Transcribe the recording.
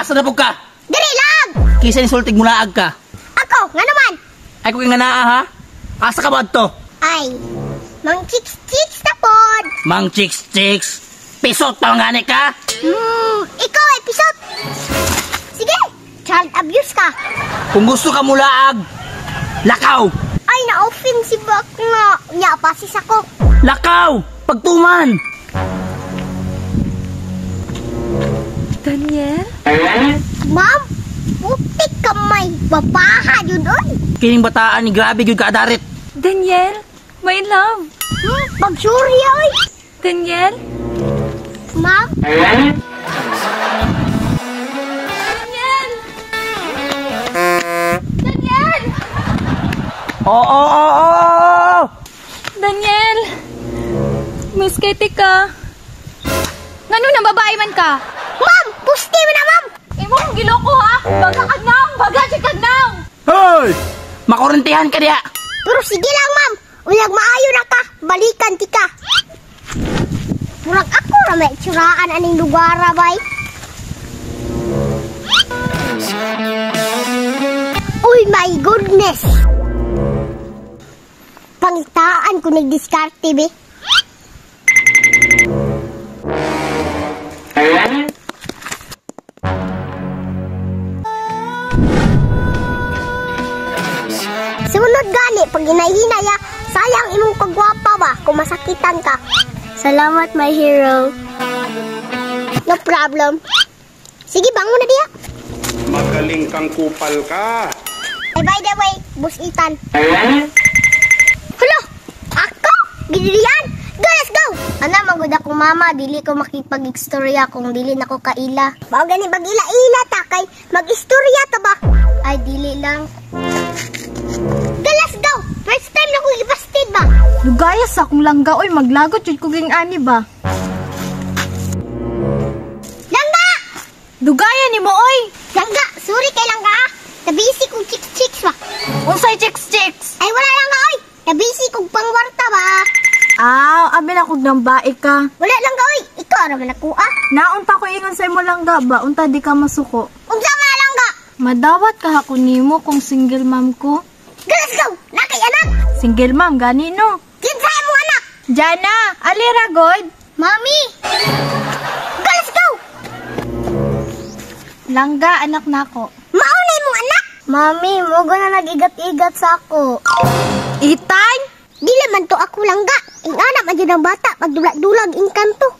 Asa na po ka? Diri lang! Kisa insultig mo laag ka. Ako, nga naman! Ay ko nga naa ha? Asa ka ba to? Ay, mang chicks-chicks na pod! Mang chicks. Pisot pa nga ni ka? Ikaw ay pisot! Sige, child abuse ka! Kung gusto ka mo laag, lakaw! Ay, na-offensive ako nga. Nyapasis ako. Lakaw! Pagtuman! Daniel? Ma'am, putik kamay. Babaha yun doon. Kining bataan ni grabe yun kaadarit. Daniel? My love? Pagsurya, oy. Daniel? Ma'am? Daniel! Daniel! Oo! Daniel! Miss Katie ka. Ngano na babae man ka? Ma'am, pusti mo na, ma'am. Imo kong giloko ha? Baga kagnaw! Baga si kagnaw! Hoy! Makorintihan ka diya! Pero sige lang, ma'am. Ulag maayo na ka. Balikan ti ka. Murag ako na may tsuraan aning lugar, bay. Uy, my goodness. Pangitaan ko nag-discarte, be. Sunod gani, pag hinay-hinaya, sayang imong pagwapa ba kung masakitan ka. Salamat, my hero. No problem. Sige, bangon na diya. Magaling kang kupal ka. By the way, Boss Ethan. Hello! Ako? Gidirian? Go, let's go! Ana, magod ako mama. Dili ko makipag-istorya kung dili na ko kaila. Bao gani mag-ila-ila ta kay mag-istorya ta ba? Ay, dili lang. Go, let's go! First time na ko ipastid ba? Lugaya sa akong langga. Oy, maglagot yun kuging ani ba? Langga! Lugaya ni mo, oy! Langga! Sorry kay Langga. Nabisi kong chicks-chicks ba? Unsay chicks-chicks? Ay, wala Langga, oy! Nabisi kong pangwarta ba? Abi na kog nang bae ka. Wala Langga, oy! Ikaw naman ako, ah? Naunta ko ingon sa imo langga ba? Unta di ka masuko. Unsa man na Langga? Madawat ka hakon nimo kung single mom ko. Go, let's go! Nakay anak! Single mom gani no. Kinsay mo anak? Jana, alira god. Mami! Go, let's go! Langga anak nako. Maunay mong anak! Mami, mo na nag-igat-igat sa ako. Itay? Dili man to ako Langga. Ing anak man dyan ang bata. Pagdulag-dulag ing kanto.